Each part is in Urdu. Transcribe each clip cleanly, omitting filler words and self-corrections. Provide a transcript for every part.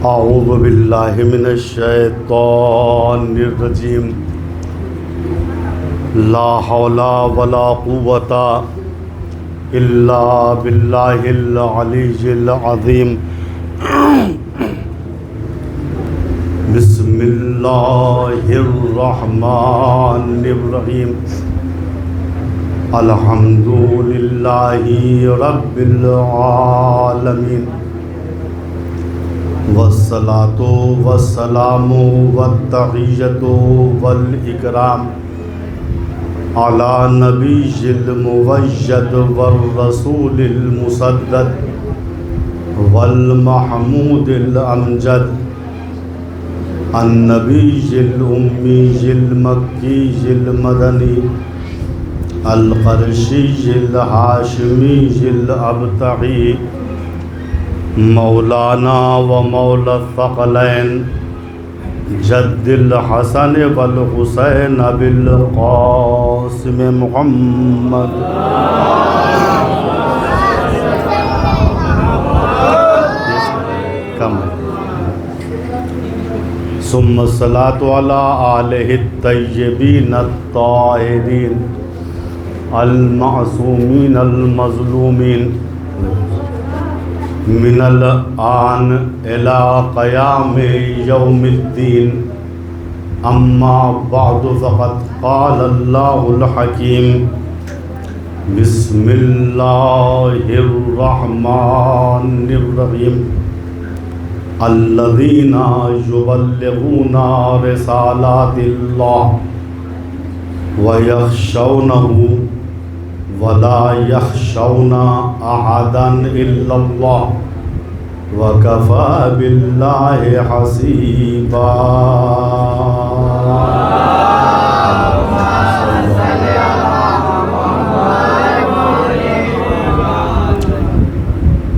اعوذ باللہ من الشیطان الرجیم لا حول ولا قوة الا باللہ العلی العظیم بسم اللہ الرحمن الرحیم الحمد للہ رب العالمین والصلاة والسلام والتحیۃ والاکرام علی نبی الممجد والرسول المسدد والمحمود الامجد النبی الامی المکی المدنی القرشی الہاشمی الابتعی مولانا و مولا الثقلین جد الحسن والحسین بالقاسم محمد ثم الصلاة علی آلہ الطیبین الطاہرین المعصومین المظلومین من الآن الى قیام یوم الدین اما بعد فقد قال اللہ الحکیم بسم اللہ الرحمن الرحیم الذین یبلغون رسالات اللہ ویخشونہ ولا يخشون احدا الا الله وكفى بالله حسيبا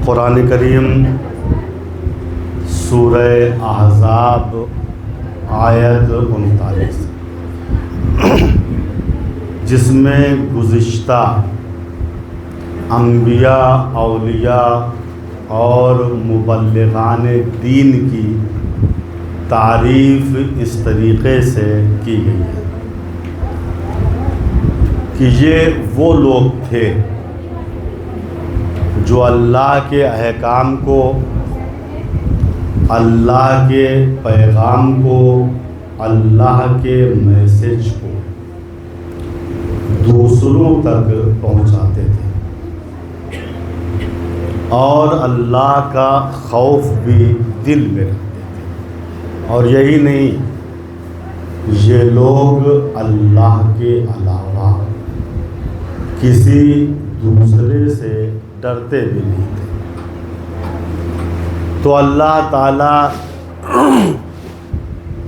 قرآن کریم سورہ احزاب آیت 39 جس میں گزشتہ انبیاء، اولیاء اور مبلغان دین کی تعریف اس طریقے سے کی گئی ہے کہ یہ وہ لوگ تھے جو اللہ کے احکام کو، اللہ کے پیغام کو، اللہ کے میسج کو دوسروں تک پہنچاتے تھے اور اللہ کا خوف بھی دل میں رکھتے تھے، اور یہی نہیں، یہ لوگ اللہ کے علاوہ کسی دوسرے سے ڈرتے بھی نہیں تھے، تو اللہ تعالیٰ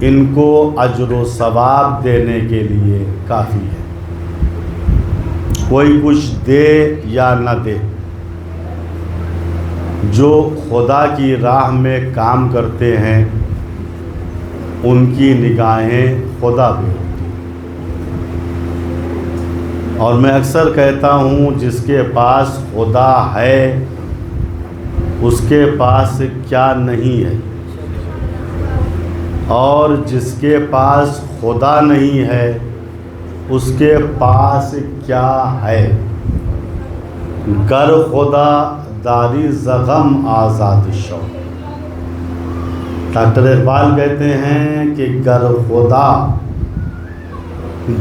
ان کو اجر و ثواب دینے کے لیے کافی ہے، کوئی کچھ دے یا نہ دے، جو خدا کی راہ میں کام کرتے ہیں ان کی نگاہیں خدا پہ ہوتی ہیں، اور میں اکثر کہتا ہوں جس کے پاس خدا ہے اس کے پاس کیا نہیں ہے، اور جس کے پاس خدا نہیں ہے اس کے پاس کیا ہے۔ گر خدا داری زغم آزاد شوق، ڈاکٹر اقبال کہتے ہیں کہ گر خدا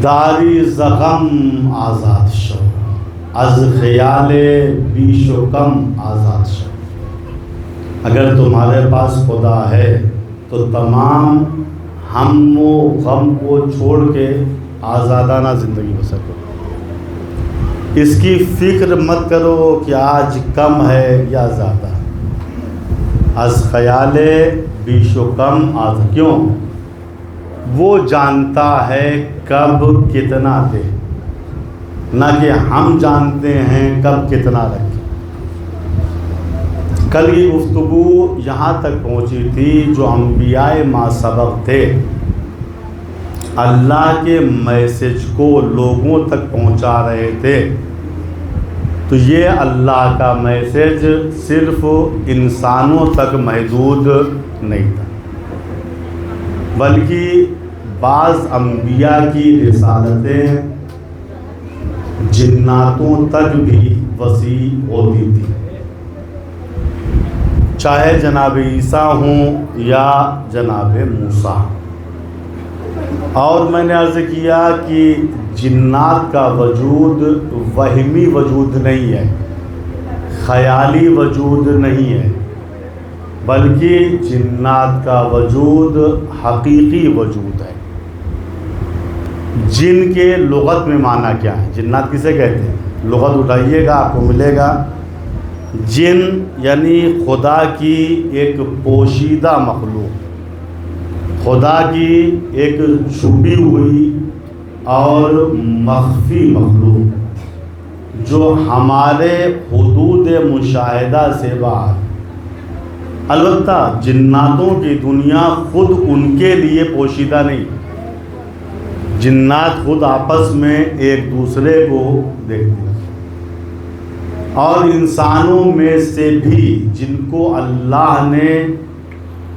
داری زغم آزاد شوق، از خیال بیش و کم آزاد شوق۔ اگر تمہارے پاس خدا ہے تو تمام ہم و غم کو چھوڑ کے آزادانہ زندگی بسر کرو، اس کی فکر مت کرو کہ آج کم ہے یا زیادہ، از خیال بیش و کم آزاد۔ کیوں؟ وہ جانتا ہے کب کتنا دے، نہ کہ ہم جانتے ہیں کب کتنا رکھیں۔ کل کی گفتگو یہاں تک پہنچی تھی، جو انبیاء ما سبق تھے اللہ کے میسج کو لوگوں تک پہنچا رہے تھے، تو یہ اللہ کا میسج صرف انسانوں تک محدود نہیں تھا، بلکہ بعض انبیاء کی رسالتیں جناتوں تک بھی وسیع ہوتی تھی، چاہے جناب عیسیٰ ہوں یا جناب موسیٰ۔ اور میں نے عرض کیا کہ جنات کا وجود وہمی وجود نہیں ہے، خیالی وجود نہیں ہے، بلکہ جنات کا وجود حقیقی وجود ہے۔ جن کے لغت میں معنی کیا ہے؟ جنات کسے کہتے ہیں؟ لغت اٹھائیے گا آپ کو ملے گا، جن یعنی خدا کی ایک پوشیدہ مخلوق، خدا کی ایک چھپی ہوئی اور مخفی مخلوق جو ہمارے حدود مشاہدہ سے باہر۔ البتہ جناتوں کی دنیا خود ان کے لیے پوشیدہ نہیں، جنات خود آپس میں ایک دوسرے کو دیکھتے ہیں، اور انسانوں میں سے بھی جن کو اللہ نے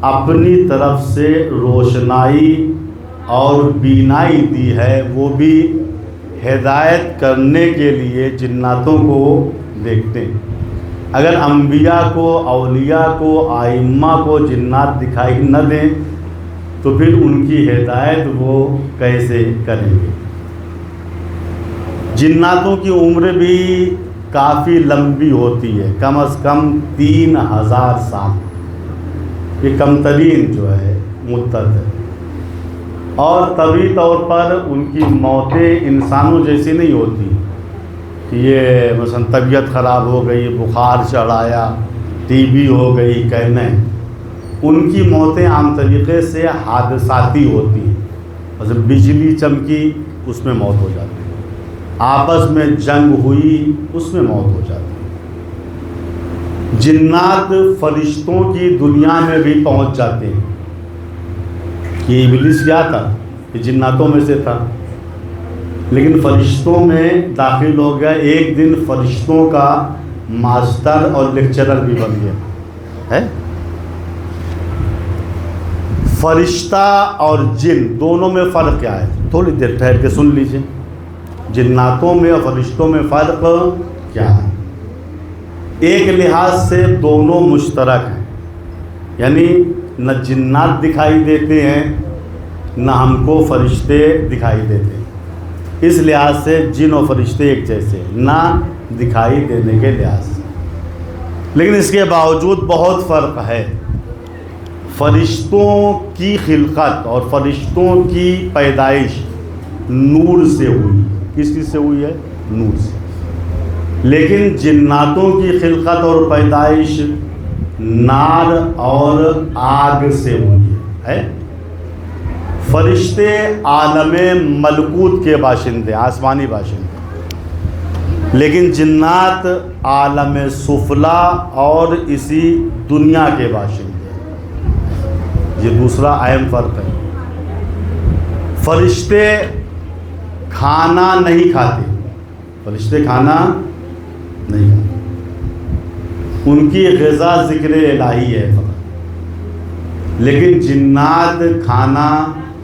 اپنی طرف سے روشنائی اور بینائی دی ہے، وہ بھی ہدایت کرنے کے لیے جناتوں کو دیکھتے ہیں۔ اگر انبیاء کو، اولیاء کو، ائمہ کو جنات دکھائی نہ دیں تو پھر ان کی ہدایت وہ کیسے کریں گے؟ جناتوں کی عمر بھی کافی لمبی ہوتی ہے، کم از کم 3000 سال، یہ کم ترین جو ہے مدت ہے، اور طبعی طور پر ان کی موتیں انسانوں جیسی نہیں ہوتی کہ یہ مثلا طبیعت خراب ہو گئی، بخار چڑھ آیا، ٹی بی ہو گئی، کہنے ان کی موتیں عام طریقے سے حادثاتی ہوتی ہیں، مثلا بجلی چمکی اس میں موت ہو جاتی ہے، آپس میں جنگ ہوئی اس میں موت ہو جاتی ہے۔ جنات فرشتوں کی دنیا میں بھی پہنچ جاتے ہیں، کہ ابلیس کیا تھا؟ کہ جناتوں میں سے تھا، لیکن فرشتوں میں داخل ہو گیا، ایک دن فرشتوں کا ماسٹر اور لیکچرر بھی بن گیا ہے۔ فرشتہ اور جن دونوں میں فرق کیا ہے؟ تھوڑی دیر ٹھہر کے سن لیجئے، جناتوں میں اور فرشتوں میں فرق کیا ہے؟ ایک لحاظ سے دونوں مشترک ہیں، یعنی نہ جنات دکھائی دیتے ہیں نہ ہم کو فرشتے دکھائی دیتے ہیں، اس لحاظ سے جن اور فرشتے ایک جیسے نہ دکھائی دینے کے لحاظ سے، لیکن اس کے باوجود بہت فرق ہے۔ فرشتوں کی خلقت اور فرشتوں کی پیدائش نور سے ہوئی، کس چیز سے ہوئی ہے؟ نور سے، لیکن جناتوں کی خلقت اور پیدائش نار اور آگ سے ہوئی ہے۔ فرشتے عالم ملکوت کے باشندے، آسمانی باشندے، لیکن جنات عالم سفلا اور اسی دنیا کے باشندے، یہ دوسرا اہم فرق ہے۔ فرشتے کھانا نہیں کھاتے، فرشتے کھانا نہیں کھاتے، ان کی غذا ذکر الہی ہے فقط، لیکن جنات کھانا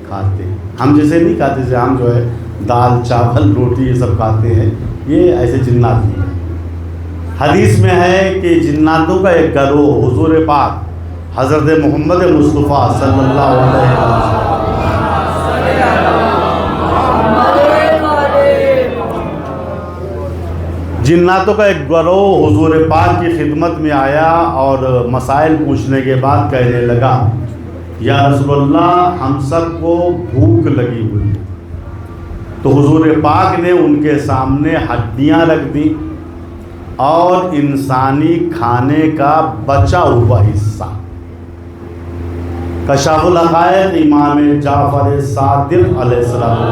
کھاتے ہیں۔ ہم جیسے نہیں کھاتے، جیسے ہم جو ہے دال چاول روٹی یہ سب کھاتے ہیں، یہ ایسے جنات نہیں ہیں۔ حدیث میں ہے کہ جناتوں کا ایک گروہ حضور پاک حضرت محمد مصطفیٰ صلی اللہ علیہ وسلم جناتوں کا ایک گروہ حضور پاک کی خدمت میں آیا اور مسائل پوچھنے کے بعد کہنے لگا، یا رسول اللہ ہم سب کو بھوک لگی ہوئی ہے۔ تو حضور پاک نے ان کے سامنے ہڈیاں رکھ دی اور انسانی کھانے کا بچا ہوا حصہ۔ کشاف الحقائق امام جعفر صادق علیہ السلام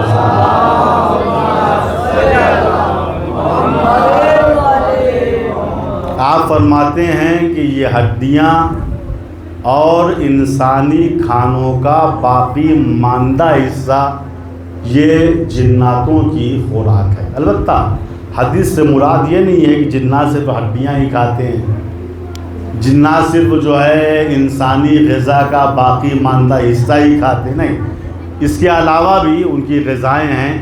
آپ فرماتے ہیں کہ یہ ہڈیاں اور انسانی کھانوں کا باقی ماندہ حصہ یہ جناتوں کی خوراک ہے۔ البتہ حدیث سے مراد یہ نہیں ہے کہ جنات صرف ہڈیاں ہی کھاتے ہیں، جنات صرف جو ہے انسانی غذا کا باقی ماندہ حصہ ہی کھاتے نہیں، اس کے علاوہ بھی ان کی غذائیں ہیں،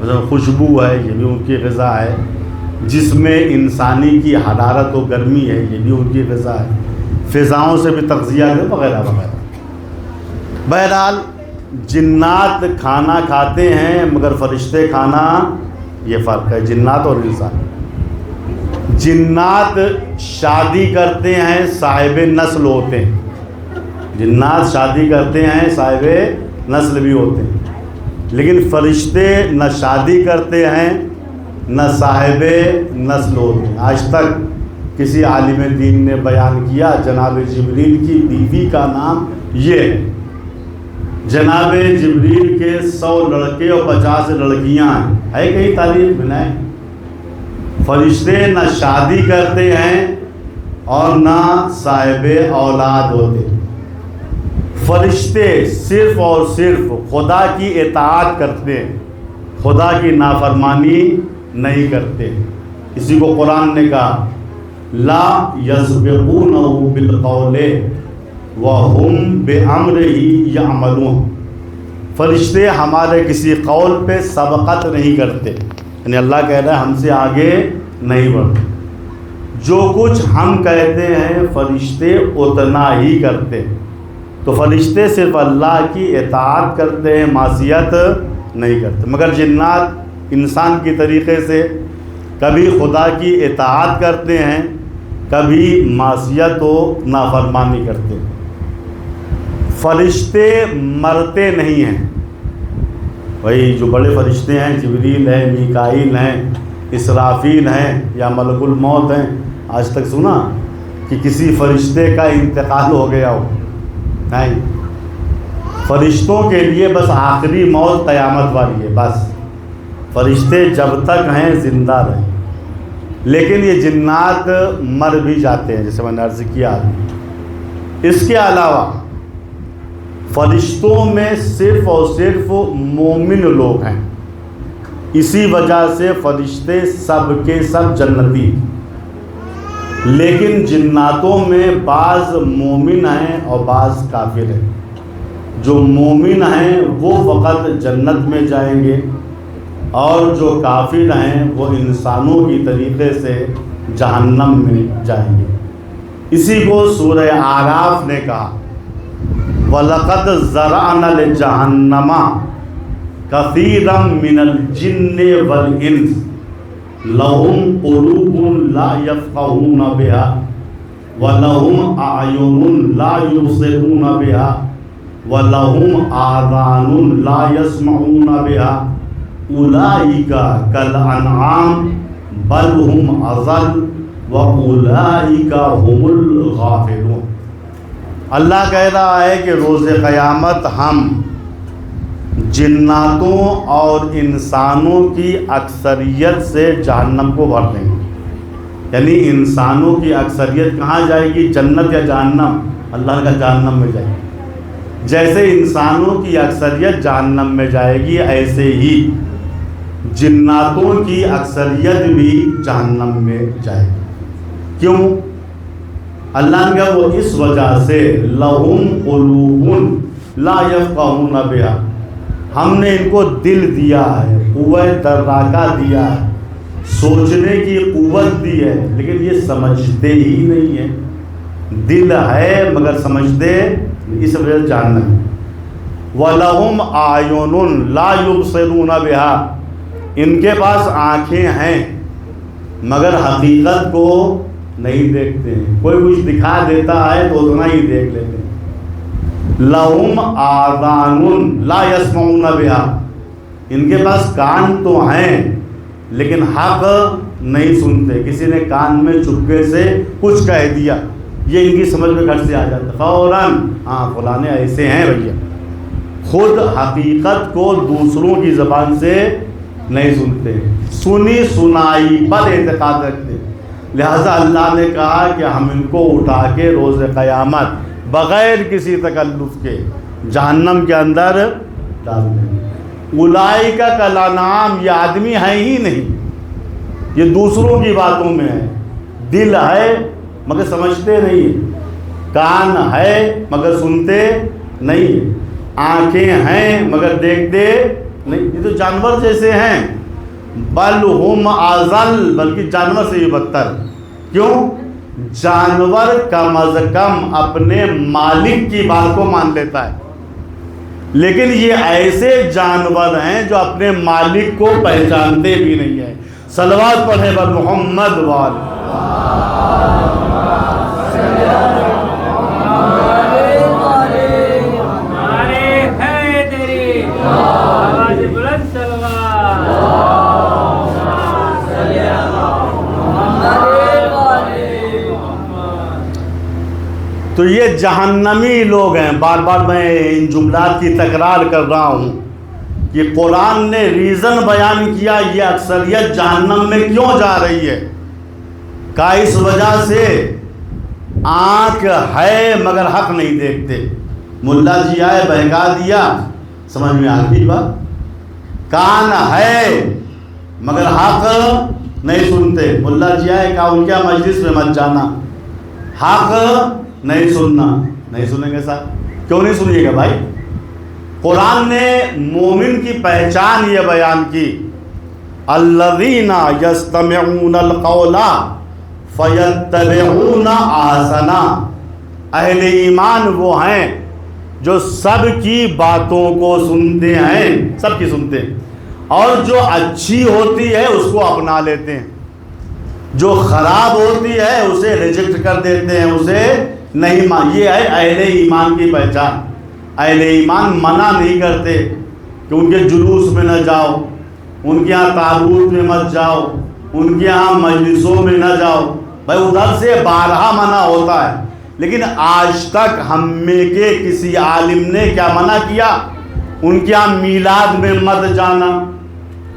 مثلا خوشبو ہے، یہ بھی ان کی غذا ہے، جس میں انسانی کی حرارت و گرمی ہے، یہ بھی ان کی غذا ہے، فضاؤں سے بھی تغذیہ ہے وغیرہ وغیرہ۔ بہرحال جنات کھانا کھاتے ہیں مگر فرشتے کھانا، یہ فرق ہے جنات اور انسان۔ جنات شادی کرتے ہیں، صاحب نسل ہوتے ہیں، جنات شادی کرتے ہیں، صاحب نسل بھی ہوتے ہیں، لیکن فرشتے نہ شادی کرتے ہیں نہ صاحب نسل ہوتے ہیں۔ آج تک کسی عالم دین نے بیان کیا جناب جبریل کی بیوی کا نام یہ ہے، جناب جبریل کے 100 لڑکے اور 50 لڑکیاں ہیں، ہے کہیں تاریخ میں نہیں۔ فرشتے نہ شادی کرتے ہیں اور نہ صاحب اولاد ہوتے، فرشتے صرف اور صرف خدا کی اطاعت کرتے ہیں، خدا کی نافرمانی نہیں کرتے۔ اسی کو قرآن نے کہا لا یسبقونہ بالقول وہم بامرہ یعملون، فرشتے ہمارے کسی قول پہ سبقت نہیں کرتے، یعنی اللہ کہہ رہا ہے ہم سے آگے نہیں بڑھتے، جو کچھ ہم کہتے ہیں فرشتے اتنا ہی کرتے۔ تو فرشتے صرف اللہ کی اطاعت کرتے ہیں، معصیت نہیں کرتے، مگر جنات انسان کی طریقے سے کبھی خدا کی اطاعت کرتے ہیں، کبھی معصیت و نافرمانی کرتے ہیں۔ فرشتے مرتے نہیں ہیں، وہی جو بڑے فرشتے ہیں جبریل ہیں، میکائیل ہیں، اسرافیل ہیں یا ملک الموت ہیں، آج تک سنا کہ کسی فرشتے کا انتقال ہو گیا ہو؟ نہیں، فرشتوں کے لیے بس آخری موت قیامت والی ہے، بس فرشتے جب تک ہیں زندہ رہیں، لیکن یہ جنات مر بھی جاتے ہیں جیسے میں نے عرض کیا۔ اس کے علاوہ فرشتوں میں صرف اور صرف مومن لوگ ہیں، اسی وجہ سے فرشتے سب کے سب جنتی، لیکن جناتوں میں بعض مومن ہیں اور بعض کافر ہیں۔ جو مومن ہیں وہ فقط جنت میں جائیں گے، اور جو کافر ہیں وہ انسانوں کی طریقے سے جہنم میں جائیں گے۔ اسی کو سورہ اعراف نے کہا وَلَقَدْ زَرَعْنَا لِجَهَنَّمَ كَثِيرًا مِنَ الْجِنِّ وَالْإِنسِ لَهُمْ قُلُوبٌ لَا يَفْقَهُونَ بِهَا وَلَهُمْ أَعْيُنٌ لَا يُبْصِرُونَ بِهَا وَلَهُمْ آذَانٌ لَا يَسْمَعُونَ بِهَا أُولَئِكَ كَالْأَنْعَامِ بَلْ هُمْ أَضَلُّ وَأُولَئِكَ هُمُ الْغَافِلُونَ۔ اللہ کہہ رہا ہے کہ روز قیامت ہم جناتوں اور انسانوں کی اکثریت سے جہنم کو بھر دیں گے، یعنی انسانوں کی اکثریت کہاں جائے گی؟ جنت یا جہنم؟ اللہ کا جہنم میں جائے گی۔ جیسے انسانوں کی اکثریت جہنم میں جائے گی، ایسے ہی جناتوں کی اکثریت بھی جہنم میں جائے گی۔ کیوں؟ اللہ نے کہا وہ اس وجہ سے لہم قلوب لا یفقہون بہا، ہم نے ان کو دل دیا ہے، قوت دراکہ دیا ہے، سوچنے کی قوت دی ہے، لیکن یہ سمجھتے ہی نہیں ہیں۔ دل ہے مگر سمجھتے، اس وجہ سے جہنم۔ وَلَهُمْ أَعْيُنٌ لَا يُبْصِرُونَ بِهَا، ان کے پاس آنکھیں ہیں مگر حقیقت کو نہیں دیکھتے ہیں، کوئی کچھ دکھا دیتا ہے تو اتنا ہی دیکھ لیتے ہیں۔ لَهُمْ آذَانٌ لَا يَسْمَعُونَ بِهَا، ان کے پاس کان تو ہیں لیکن حق نہیں سنتے، کسی نے کان میں چپکے سے کچھ کہہ دیا، یہ ان کی سمجھ میں گھر سے آ جاتا ہے فوراً، ہاں فلانے ایسے ہیں بھیا، خود حقیقت کو دوسروں کی زبان سے نہیں سنتے، سنی سنائی پر اعتقاد رکھتے۔ لہذا اللہ نے کہا کہ ہم ان کو اٹھا کے روز قیامت بغیر کسی تکلف کے جہنم کے اندر ڈال دیں۔ اولئک کالانعام، یہ آدمی ہے ہی نہیں، یہ دوسروں کی باتوں میں ہے، دل ہے مگر سمجھتے نہیں ہیں، کان ہے مگر سنتے نہیں ہیں، آنکھیں ہیں مگر دیکھتے نہیں، یہ تو جانور جیسے ہیں، بل ہم اضل، بلکہ جانور سے بھی بدتر۔ کیوں؟ جانور کم از کم اپنے مالک کی بات کو مان لیتا ہے، لیکن یہ ایسے جانور ہیں جو اپنے مالک کو پہچانتے بھی نہیں ہیں۔ صلوات پڑھے بر محمد وال۔ تو یہ جہنمی لوگ ہیں۔ بار بار میں ان جملات کی تکرار کر رہا ہوں کہ قرآن نے ریزن بیان کیا یہ اکثریت جہنم میں کیوں جا رہی ہے، کا اس وجہ سے آنکھ ہے مگر حق نہیں دیکھتے۔ ملا جی آئے بہکا دیا، سمجھ میں آ گئی بات۔ کان ہے مگر حق نہیں سنتے، ملا جی آئے کہا ان کے مجلس میں مت جانا، حق نہیں سننا، نہیں سنیں گے صاحب، کیوں نہیں سنیے گا بھائی؟ قرآن نے مومن کی پہچان یہ بیان کی، الذین یستمعون القول فیتبعون احسنا، اہل ایمان وہ ہیں جو سب کی باتوں کو سنتے ہیں، سب کی سنتے ہیں، اور جو اچھی ہوتی ہے اس کو اپنا لیتے ہیں، جو خراب ہوتی ہے اسے ریجیکٹ کر دیتے ہیں، اسے نہیں یہ ہے اہل ایمان کی پہچان۔ اہل ایمان منع نہیں کرتے کہ ان کے جلوس میں نہ جاؤ، ان کے ہاں تابوت میں مت جاؤ، ان کے ہاں مجلسوں میں نہ جاؤ، بھائی ادھر سے بارہا منع ہوتا ہے، لیکن آج تک ہم میں کے کسی عالم نے کیا منع کیا؟ ان کے ہاں میلاد میں مت جانا،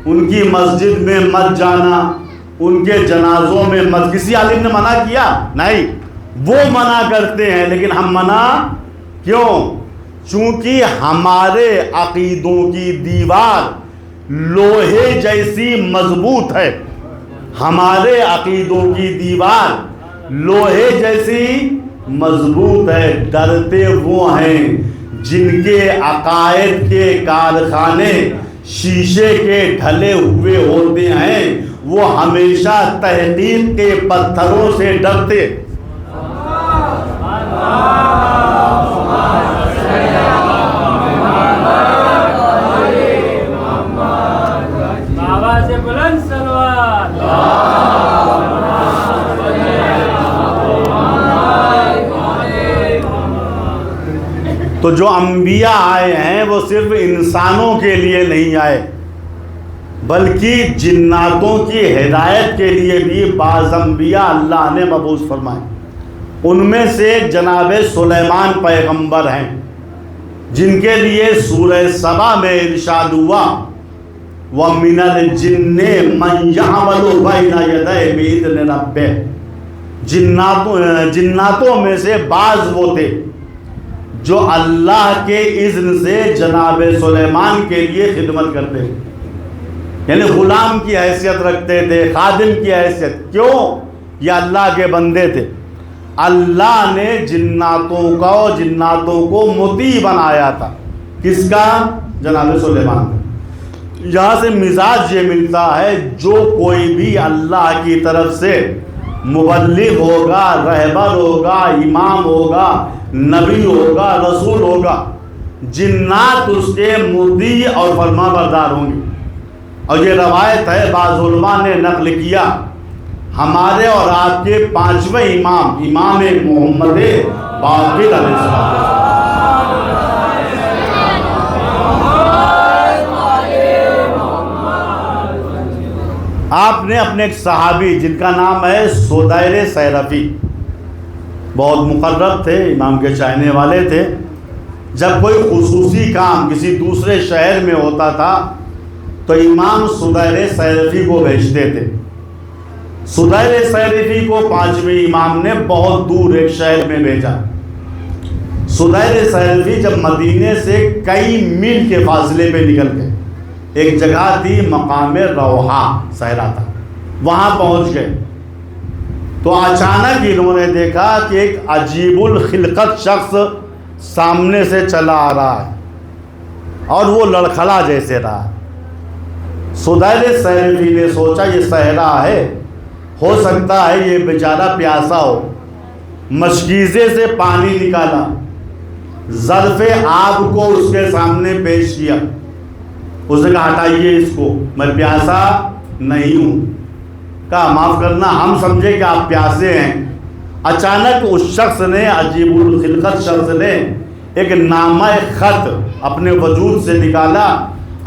ان کی مسجد میں مت جانا، ان کے جنازوں میں مت، کسی عالم نے منع کیا؟ نہیں، وہ منع کرتے ہیں، لیکن ہم منع کیوں؟ چونکہ ہمارے عقیدوں کی دیوار لوہے جیسی مضبوط ہے، ہمارے عقیدوں کی دیوار لوہے جیسی مضبوط ہے۔ ڈرتے وہ ہیں جن کے عقائد کے کارخانے شیشے کے ڈھلے ہوئے ہوتے ہیں، وہ ہمیشہ تحقیق کے پتھروں سے ڈرتے۔ تو جو انبیاء آئے ہیں وہ صرف انسانوں کے لیے نہیں آئے، بلکہ جناتوں کی ہدایت کے لیے بھی بعض انبیاء اللہ نے مبعوث فرمائے۔ ان میں سے جناب سلیمان پیغمبر ہیں، جن کے لیے سورہ سبا میں ارشاد ہوا وَمِنَ الْجِنِّ مَنْ يَعْمَلُ بَيْنَ يَدَيْهِ بِإِذْنِ رَبِّهِ، جناتوں میں سے بعض وہ تھے جو اللہ کے اذن سے جناب سلیمان کے لیے خدمت کرتے تھے، یعنی غلام کی حیثیت رکھتے تھے، خادم کی حیثیت۔ کیوں؟ یہ اللہ کے بندے تھے۔ اللہ نے جناتوں کو مطیع بنایا تھا، کس کا؟ جناب سلیمان کا۔ یہاں سے مزاج یہ ملتا ہے جو کوئی بھی اللہ کی طرف سے مبلغ ہوگا، رہبر ہوگا، امام ہوگا، نبی ہوگا، رسول ہوگا، جنات اس کے مطیع اور فرما بردار ہوں گے۔ اور یہ روایت ہے، بعض علماء نے نقل کیا، ہمارے اور آپ کے پانچویں امام محمد باقر علیہ السلام، آپ نے اپنے ایک صحابی جن کا نام ہے سدیر سیرفی، بہت مقرب تھے، امام کے چاہنے والے تھے، جب کوئی خصوصی کام کسی دوسرے شہر میں ہوتا تھا تو امام سدیر سیرفی کو بھیجتے تھے۔ سدیر سیرفی کو پانچویں امام نے بہت دور ایک شہر میں بھیجا۔ سدیر سیرفی جب مدینے سے کئی میل کے فاصلے پہ نکل گئے، ایک جگہ تھی مقام روحا، صحرا تھا، وہاں پہنچ گئے تو اچانک انہوں نے دیکھا کہ ایک عجیب الخلقت شخص سامنے سے چلا آ رہا ہے اور وہ لڑکھڑا جیسے رہا۔ سدیل سیرفی نے سوچا یہ صحرا ہے، ہو سکتا ہے یہ بیچارہ پیاسا ہو۔ مشکیزے سے پانی نکالا، ظرف آب کو اس کے سامنے پیش کیا۔ اس نے کہا ہٹائیے اس کو، میں پیاسا نہیں ہوں۔ کہا معاف کرنا، ہم سمجھے کہ آپ پیاسے ہیں۔ اچانک اس شخص نے، عجیب الخلقت شخص نے، ایک نامہ خط اپنے وجود سے نکالا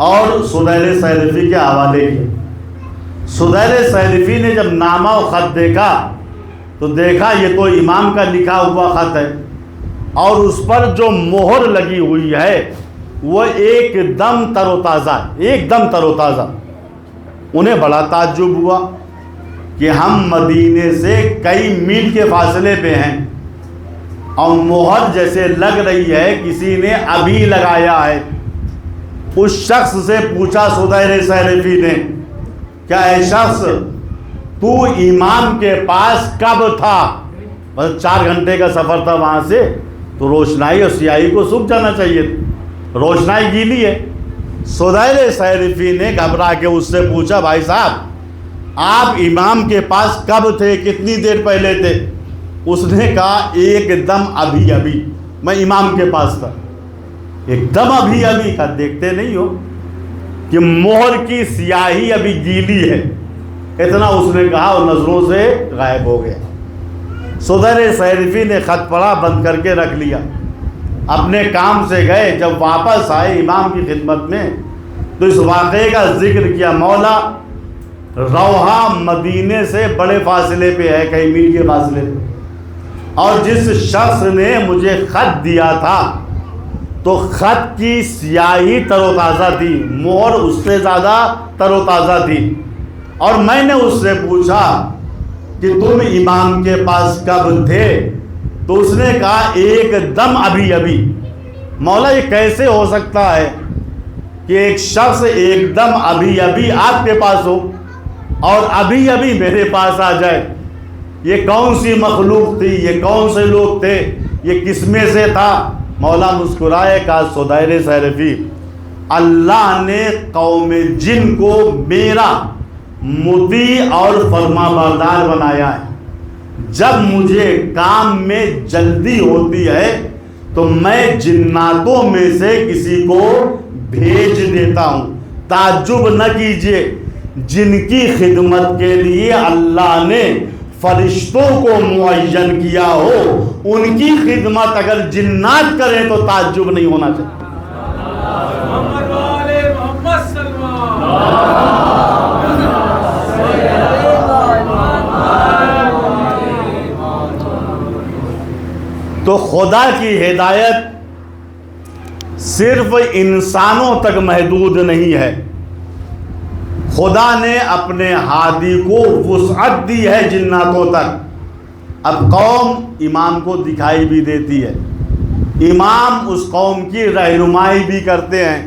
اور سدیل سیرفی کے حوالے کیا۔ سدیل سیرفی نے جب نامہ و خط دیکھا تو دیکھا یہ تو امام کا لکھا ہوا خط ہے، اور اس پر جو مہر لگی ہوئی ہے وہ ایک دم تر و تازہ، ایک دم تر و تازہ۔ انہیں بڑا تعجب ہوا کہ ہم مدینے سے کئی میل کے فاصلے پہ ہیں اور مہر جیسے لگ رہی ہے کسی نے ابھی لگایا ہے۔ اس شخص سے پوچھا سدیل سیرفی نے، کیا اے شخص تو امام کے پاس کب تھا؟ بس 4 گھنٹے کا سفر تھا وہاں سے، تو روشنائی اور سیاہی کو سوکھ جانا چاہیے، روشنائی گیلی ہے۔ سدیل سیرفی نے گھبرا کے اس سے پوچھا، بھائی صاحب آپ امام کے پاس کب تھے، کتنی دیر پہلے تھے؟ اس نے کہا ایک دم ابھی ابھی میں امام کے پاس تھا۔ ایک دم ابھی ابھی کا دیکھتے نہیں ہو کہ مہر کی سیاہی ابھی گیلی ہے، اتنا اس نے کہا اور نظروں سے غائب ہو گیا۔ سدیل سیرفی نے خط پڑھا، بند کر کے رکھ لیا، اپنے کام سے گئے۔ جب واپس آئے امام کی خدمت میں تو اس واقعے کا ذکر کیا۔ مولا روحہ مدینے سے بڑے فاصلے پہ ہے، کئی میل کے فاصلے پہ، اور جس شخص نے مجھے خط دیا تھا تو خط کی سیاہی تر و تازہ تھی، مہر اس سے زیادہ تر و تازہ تھی، اور میں نے اس سے پوچھا کہ تم امام کے پاس کب تھے؟ تو اس نے کہا ایک دم ابھی ابھی۔ مولا یہ کیسے ہو سکتا ہے کہ ایک شخص ایک دم ابھی ابھی آپ کے پاس ہو اور ابھی ابھی میرے پاس آ جائے؟ یہ کون سی مخلوق تھی، یہ کون سے لوگ تھے، یہ کس میں سے تھا؟ مولا مسکرائے، کہا سدیل سیرفی اللہ نے قوم جن کو میرا مطیع اور فرما بردار بنایا ہے۔ جب مجھے کام میں جلدی ہوتی ہے تو میں جناتوں میں سے کسی کو بھیج دیتا ہوں۔ تعجب نہ کیجئے، جن کی خدمت کے لیے اللہ نے فرشتوں کو معین کیا ہو، ان کی خدمت اگر جنات کریں تو تعجب نہیں ہونا چاہیے۔ تو خدا کی ہدایت صرف انسانوں تک محدود نہیں ہے، خدا نے اپنے ہادی کو وسعت دی ہے جناتوں تک۔ اب قوم امام کو دکھائی بھی دیتی ہے، امام اس قوم کی رہنمائی بھی کرتے ہیں۔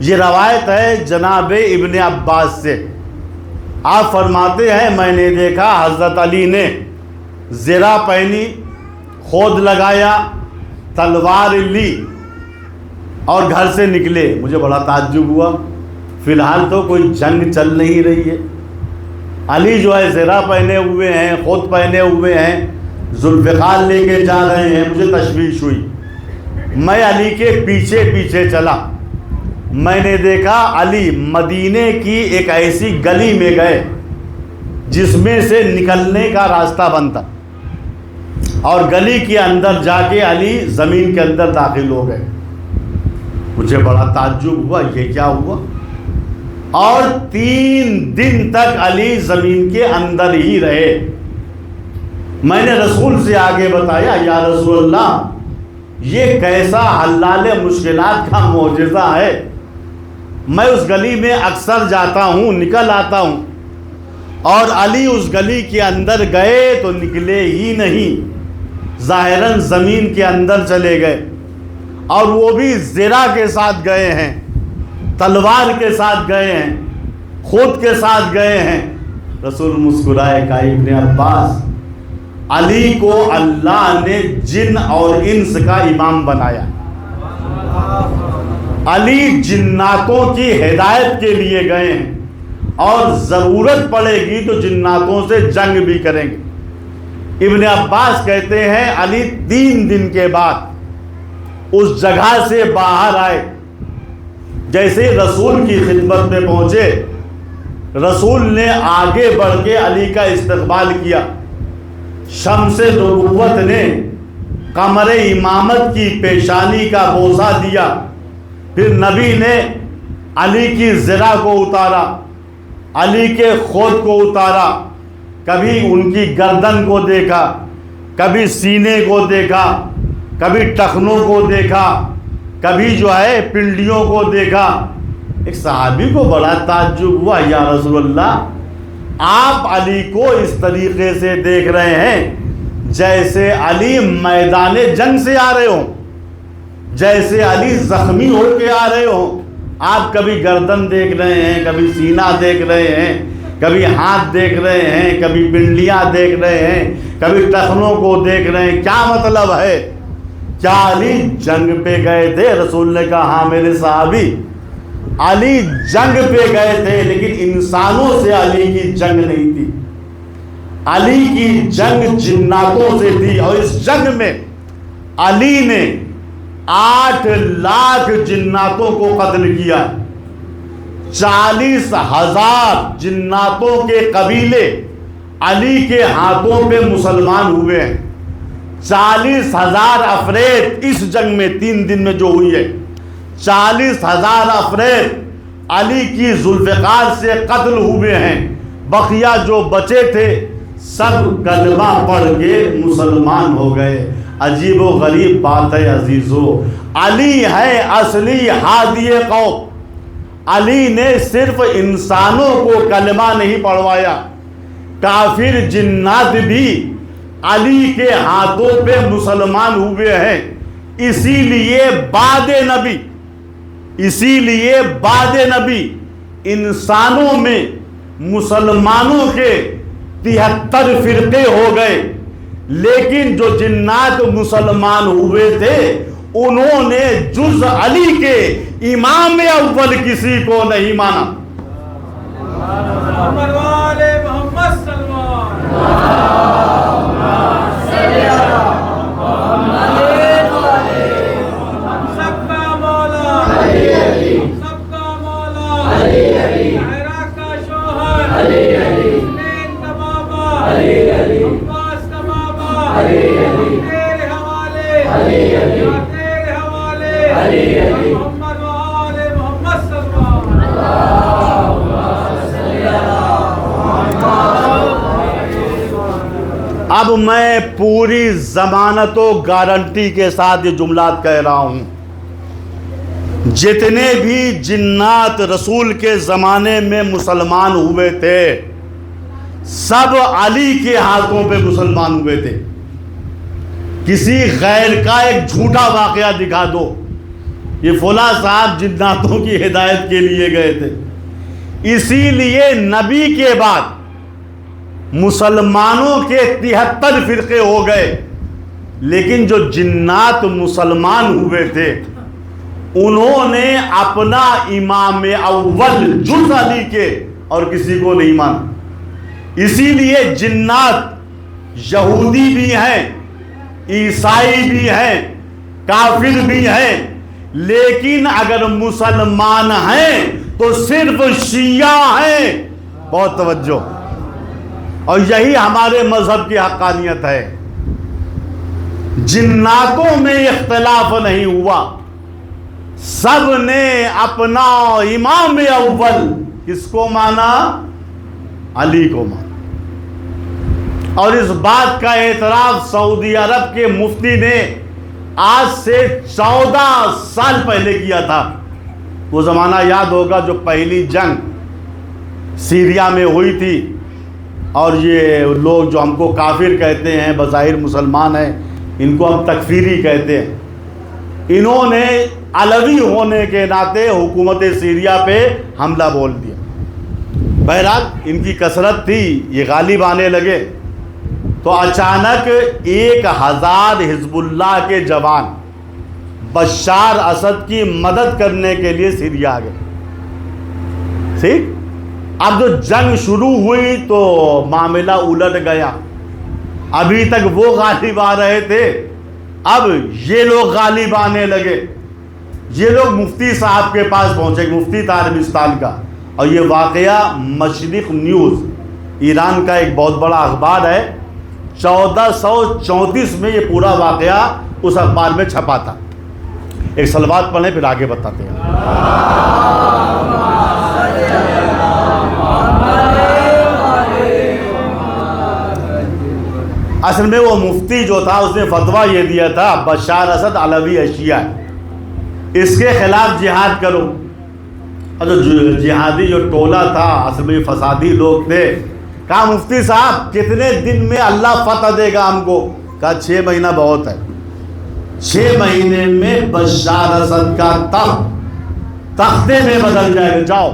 یہ روایت ہے جناب ابن عباس سے، آپ فرماتے ہیں میں نے دیکھا حضرت علی نے زرہ پہنی، خود لگایا، تلوار لی اور گھر سے نکلے۔ مجھے بڑا تعجب ہوا، فی الحال تو کوئی جنگ چل نہیں رہی ہے، علی جو ہے زرہ پہنے ہوئے ہیں، خود پہنے ہوئے ہیں، ذوالفقار لے کے جا رہے ہیں۔ مجھے تشویش ہوئی، میں علی کے پیچھے پیچھے چلا۔ میں نے دیکھا علی مدینے کی ایک ایسی گلی میں گئے جس میں سے نکلنے کا راستہ بنتا، اور گلی کے اندر جا کے علی زمین کے اندر داخل ہو گئے۔ مجھے بڑا تعجب ہوا، یہ کیا ہوا؟ اور 3 دن تک علی زمین کے اندر ہی رہے۔ میں نے رسول سے آگے بتایا، یا رسول اللہ یہ کیسا حلال مشکلات کا معجزہ ہے، میں اس گلی میں اکثر جاتا ہوں، نکل آتا ہوں، اور علی اس گلی کے اندر گئے تو نکلے ہی نہیں، ظاہراً زمین کے اندر چلے گئے، اور وہ بھی زرہ کے ساتھ گئے ہیں، تلوار کے ساتھ گئے ہیں، خود کے ساتھ گئے ہیں۔ رسول مسکرائے، کہا ابن عباس علی کو اللہ نے جن اور انس کا امام بنایا. علی جناتوں کی ہدایت کے لیے گئے ہیں اور ضرورت پڑے گی تو جناتوں سے جنگ بھی کریں گے. ابن عباس کہتے ہیں علی 3 دن کے بعد اس جگہ سے باہر آئے. جیسے رسول کی خدمت میں پہنچے، رسول نے آگے بڑھ کے علی کا استقبال کیا. شمس نبوت نے قمر امامت کی پیشانی کا بوسہ دیا. پھر نبی نے علی کی ذرا کو اتارا، علی کے خود کو اتارا. کبھی ان کی گردن کو دیکھا، کبھی سینے کو دیکھا، کبھی ٹخنوں کو دیکھا، کبھی جو ہے پنڈلیوں کو دیکھا. ایک صحابی کو بڑا تعجب ہوا، یا رسول اللہ آپ علی کو اس طریقے سے دیکھ رہے ہیں جیسے علی میدان جنگ سے آ رہے ہوں، جیسے علی زخمی ہو کے آ رہے ہوں. آپ کبھی گردن دیکھ رہے ہیں، کبھی سینہ دیکھ رہے ہیں، کبھی ہاتھ دیکھ رہے ہیں، کبھی پنڈلیاں دیکھ رہے ہیں، کبھی ٹخنوں کو دیکھ رہے ہیں. کیا مطلب ہے؟ کیا علی جنگ پہ گئے تھے؟ رسول نے کہا ہاں میرے صحابی، علی جنگ پہ گئے تھے، لیکن انسانوں سے علی کی جنگ نہیں تھی. علی کی جنگ جناتوں سے تھی. اور اس جنگ میں علی نے 8 لاکھ جناتوں کو قتل کیا. 40,000 جناتوں کے قبیلے علی کے ہاتھوں پہ مسلمان ہوئے ہیں. 40,000 افراد اس جنگ میں 3 دن میں جو ہوئی ہے، 40,000 افراد علی کی ذوالفقار سے قتل ہوئے ہیں. بقیہ جو بچے تھے سب کلمہ پڑھ کے مسلمان ہو گئے. عجیب و غریب بات ہے عزیزو، علی ہے اصلی ہادی قوم. علی نے صرف انسانوں کو کلمہ نہیں پڑھوایا، کافر جنات بھی علی کے ہاتھوں پہ مسلمان ہوئے ہیں. اسی لیے بعد نبی انسانوں میں مسلمانوں کے 73 فرقے ہو گئے، لیکن جو جنات مسلمان ہوئے تھے انہوں نے جز علی کے امام اول کسی کو نہیں مانا. اب میں پوری ضمانت و گارنٹی کے ساتھ یہ جملات کہہ رہا ہوں، جتنے بھی جنات رسول کے زمانے میں مسلمان ہوئے تھے سب علی کے ہاتھوں پہ مسلمان ہوئے تھے. کسی غیر کا ایک جھوٹا واقعہ دکھا دو، یہ فلاں صاحب جناتوں کی ہدایت کے لیے گئے تھے. اسی لیے نبی کے بعد مسلمانوں کے 73 فرقے ہو گئے، لیکن جو جنات مسلمان ہوئے تھے انہوں نے اپنا امام اول جز علی کے اور کسی کو نہیں مانا. اسی لیے جنات یہودی بھی ہیں، عیسائی بھی ہیں، کافر بھی ہیں، لیکن اگر مسلمان ہیں تو صرف شیعہ ہیں. بہت توجہ، اور یہی ہمارے مذہب کی حقانیت ہے. جناتوں میں اختلاف نہیں ہوا، سب نے اپنا امام اول کس کو مانا؟ علی کو مانا. اور اس بات کا اعتراف سعودی عرب کے مفتی نے آج سے 14 سال پہلے کیا تھا. وہ زمانہ یاد ہوگا جو پہلی جنگ سیریا میں ہوئی تھی، اور یہ لوگ جو ہم کو کافر کہتے ہیں بظاہر مسلمان ہیں، ان کو ہم تکفیری کہتے ہیں. انہوں نے علوی ہونے کے ناطے حکومت سیریا پہ حملہ بول دیا. بہرحال ان کی کثرت تھی، یہ غالب آنے لگے. تو اچانک 1000 حزب اللہ کے جوان بشار اسد کی مدد کرنے کے لیے سیریا آ گئے. ٹھیک. اب جو جنگ شروع ہوئی تو معاملہ الٹ گیا. ابھی تک وہ غالب آ رہے تھے, اب یہ لوگ غالب آنے لگے. یہ لوگ مفتی صاحب کے پاس پہنچے, مفتی طاہر عربستان کا. اور یہ واقعہ مشرق نیوز, ایران کا ایک بہت بڑا اخبار ہے, 1434 میں یہ پورا واقعہ اس اخبار میں چھپا تھا. ایک صلوات پڑھیں پھر آگے بتاتے ہیں. اصل میں وہ مفتی جو تھا اس نے فتویٰ یہ دیا تھا بشار اسد علوی اشیاء, اس کے خلاف جہاد کرو. اور جو جہادی جو ٹولہ تھا اصل میں فسادی لوگ تھے. کہا مفتی صاحب کتنے دن میں اللہ فتح دے گا ہم کو؟ کہا 6 مہینہ بہت ہے. 6 مہینے میں بشار اسد کا تختے میں بدل جائے گا. جاؤ,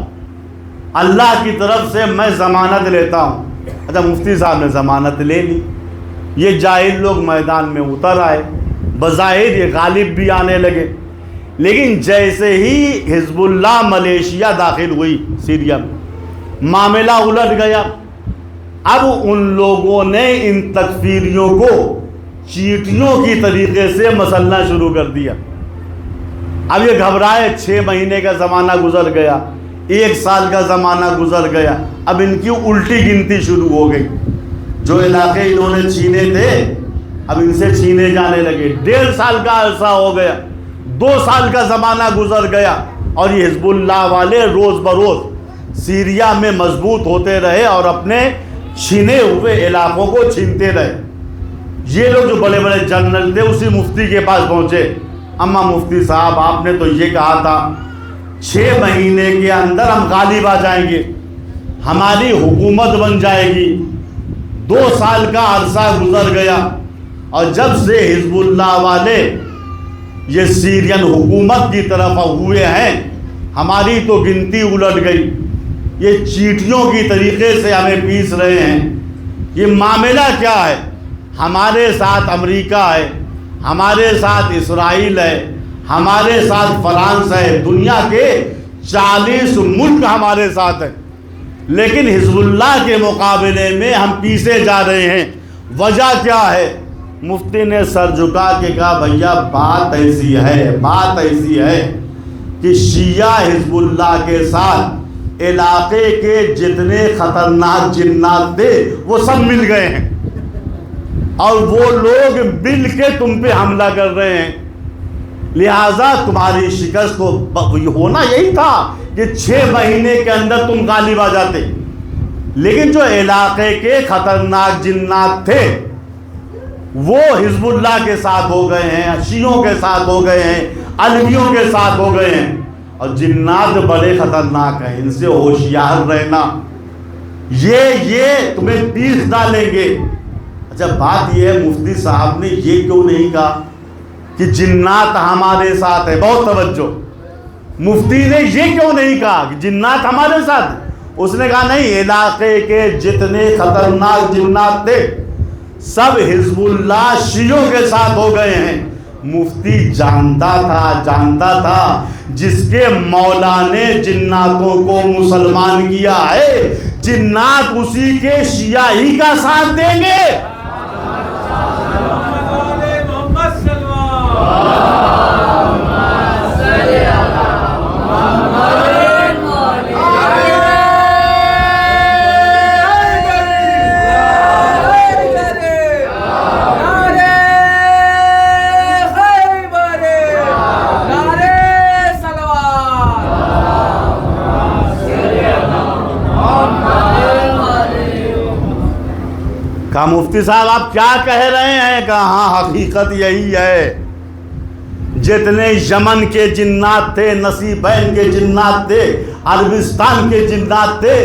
اللہ کی طرف سے میں ضمانت لیتا ہوں. اچھا مفتی صاحب نے ضمانت لے لی. یہ جاہل لوگ میدان میں اتر آئے, بظاہر یہ غالب بھی آنے لگے. لیکن جیسے ہی حزب اللہ ملیشیا داخل ہوئی سیریا میں, معاملہ الٹ گیا. اب ان لوگوں نے ان تکفیریوں کو چیٹیوں کی طریقے سے مسلنا شروع کر دیا. اب یہ گھبرائے, 6 مہینے کا زمانہ گزر گیا, 1 سال کا زمانہ گزر گیا. اب ان کی الٹی گنتی شروع ہو گئی. جو علاقے انہوں نے چھینے تھے اب ان سے چھینے جانے لگے. 1.5 سال کا عرصہ ہو گیا, 2 سال کا زمانہ گزر گیا. اور یہ حزب اللہ والے روز بروز سیریا میں مضبوط ہوتے رہے اور اپنے چھینے ہوئے علاقوں کو چھینتے رہے. یہ لوگ جو بڑے بڑے جنرل تھے اسی مفتی کے پاس پہنچے. اما مفتی صاحب آپ نے تو یہ کہا تھا 6 مہینے کے اندر ہم غالب آ جائیں گے, ہماری حکومت بن جائے گی. 2 سال کا عرصہ گزر گیا اور جب سے حزب اللہ والے یہ سیرین حکومت کی طرف ہوئے ہیں ہماری تو گنتی الٹ گئی. یہ چیٹیوں کی طریقے سے ہمیں پیس رہے ہیں. یہ معاملہ کیا ہے؟ ہمارے ساتھ امریکہ ہے, ہمارے ساتھ اسرائیل ہے, ہمارے ساتھ فرانس ہے, دنیا کے 40 ملک ہمارے ساتھ ہیں, لیکن حزب اللہ کے مقابلے میں ہم پیسے جا رہے ہیں. وجہ کیا ہے؟ مفتی نے سر جھکا کے کہا بھیا بات ایسی ہے کہ شیعہ حزب اللہ کے ساتھ علاقے کے جتنے خطرناک جنات تھے وہ سب مل گئے ہیں اور وہ لوگ مل کے تم پہ حملہ کر رہے ہیں. لہٰذا تمہاری شکست کو ہونا یہی تھا کہ 6 مہینے کے اندر تم غالب آ جاتے. لیکن جو علاقے کے خطرناک جنات تھے وہ حزب اللہ کے ساتھ ہو گئے ہیں, شیعوں کے ساتھ ہو گئے ہیں, علویوں کے ساتھ ہو گئے ہیں. اور جنات بڑے خطرناک ہیں, ان سے ہوشیار رہنا, یہ تمہیں پیس ڈالیں گے. اچھا بات یہ ہے مفتی صاحب نے یہ کیوں نہیں کہا کہ جنات ہمارے ساتھ ہے؟ بہت توجہ, مفتی نے یہ کیوں نہیں کہا کہ جنات ہمارے ساتھ ہے؟ اس نے کہا نہیں, علاقے کے جتنے خطرناک جنات تھے سب حزب اللہ شیعوں کے ساتھ ہو گئے ہیں. مفتی جانتا تھا جس کے مولا نے جناتوں کو مسلمان کیا ہے, جنات اسی کے شیعہ ہی کا ساتھ دیں گے. کہا مفتی صاحب آپ کیا کہہ رہے ہیں؟ کہا ہاں حقیقت یہی ہے, جتنے یمن کے جنات تھے, نصیبین کے جنات تھے, عربستان کے جنات تھے,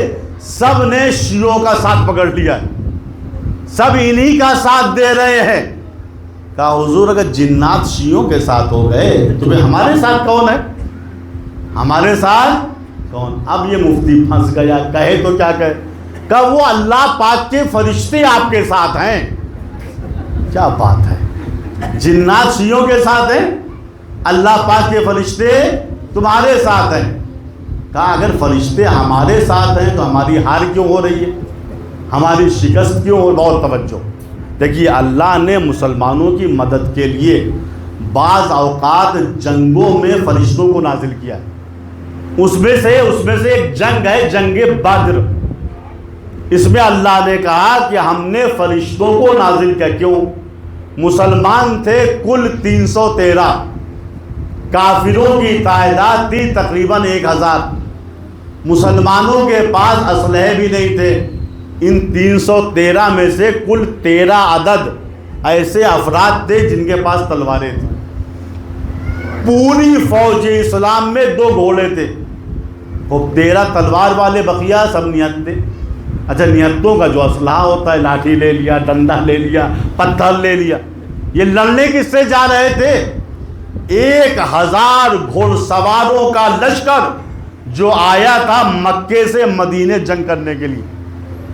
سب نے شیعوں کا ساتھ پکڑ لیا ہے, سب انہی کا ساتھ دے رہے ہیں. کہا حضور اگر جنات شیعوں کے ساتھ ہو گئے تو ہمارے ساتھ کون ہے؟ ہمارے ساتھ کون؟ اب یہ مفتی پھنس گیا, کہے تو کیا کہے. کہ وہ اللہ پاک کے فرشتے آپ کے ساتھ ہیں, کیا بات ہے، جنات شیعوں کے ساتھ ہیں، اللہ پاک کے فرشتے تمہارے ساتھ ہیں۔ کہا اگر فرشتے ہمارے ساتھ ہیں تو ہماری ہار کیوں ہو رہی ہے، ہماری شکست کیوں ہو؟ بہت توجہ دیکھیے، اللہ نے مسلمانوں کی مدد کے لیے بعض اوقات جنگوں میں فرشتوں کو نازل کیا ہے۔ اس میں سے ایک جنگ ہے جنگ بدر۔ اس میں اللہ نے کہا کہ ہم نے فرشتوں کو نازل کیا۔ کیوں؟ مسلمان تھے کل 313، کافروں کی تعداد تھی تقریباً 1000۔ مسلمانوں کے پاس اسلحے بھی نہیں تھے۔ ان 313 میں سے کل 13 عدد ایسے افراد تھے جن کے پاس تلواریں تھیں۔ پوری فوج اسلام میں 2 گھوڑے تھے، وہ 13 تلوار والے، بقیہ سب نیت تھے۔ اچھا، نیتوں کا جو اسلحہ ہوتا ہے، لاٹھی لے لیا، ڈنڈا لے لیا، پتھر لے لیا، یہ لڑنے کس سے جا رہے تھے؟ 1000 گھوڑ سواروں کا لشکر جو آیا تھا مکے سے مدینے جنگ کرنے کے لیے۔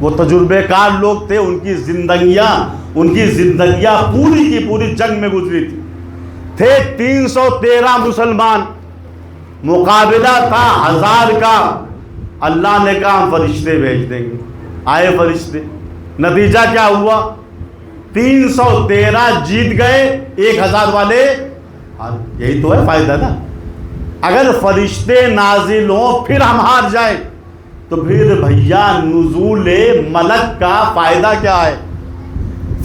وہ تجربے کار لوگ تھے، ان کی زندگیاں پوری کی پوری جنگ میں گزری تھی۔ تھے 313 مسلمان، مقابلہ تھا 1000 کا۔ اللہ نے کہا ہم فرشتے بھیج دیں گے۔ آئے فرشتے، نتیجہ کیا ہوا؟ 313 جیت گئے، 1000 والے یہی تو ہے فائدہ نا۔ اگر فرشتے نازل ہوں پھر ہم ہار جائیں تو پھر بھیا نزول ملک کا فائدہ کیا ہے؟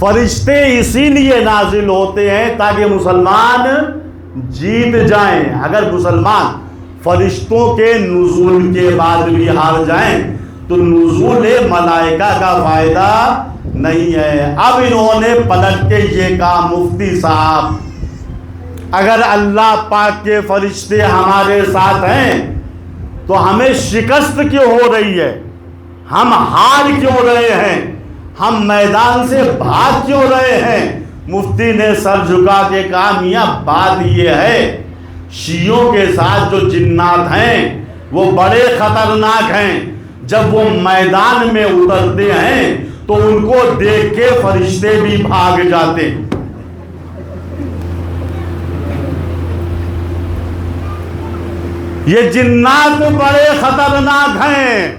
فرشتے اسی لیے نازل ہوتے ہیں تاکہ مسلمان جیت جائیں۔ اگر مسلمان فرشتوں کے نزول کے بعد بھی ہار جائیں تو نزول ملائکہ کا فائدہ نہیں ہے۔ اب انہوں نے پلٹ کے یہ کہا، مفتی صاحب اگر اللہ پاک کے فرشتے ہمارے ساتھ ہیں تو ہمیں شکست کیوں ہو رہی ہے؟ ہم ہار کیوں رہے ہیں؟ ہم میدان سے بھاگ کیوں رہے ہیں؟ مفتی نے سر جھکا کے کہا، میاں بات یہ ہے شیعوں کے ساتھ جو جنات ہیں وہ بڑے خطرناک ہیں۔ جب وہ میدان میں اترتے ہیں تو ان کو دیکھ کے فرشتے بھی بھاگ جاتے ہیں۔ یہ جنات بڑے خطرناک ہیں،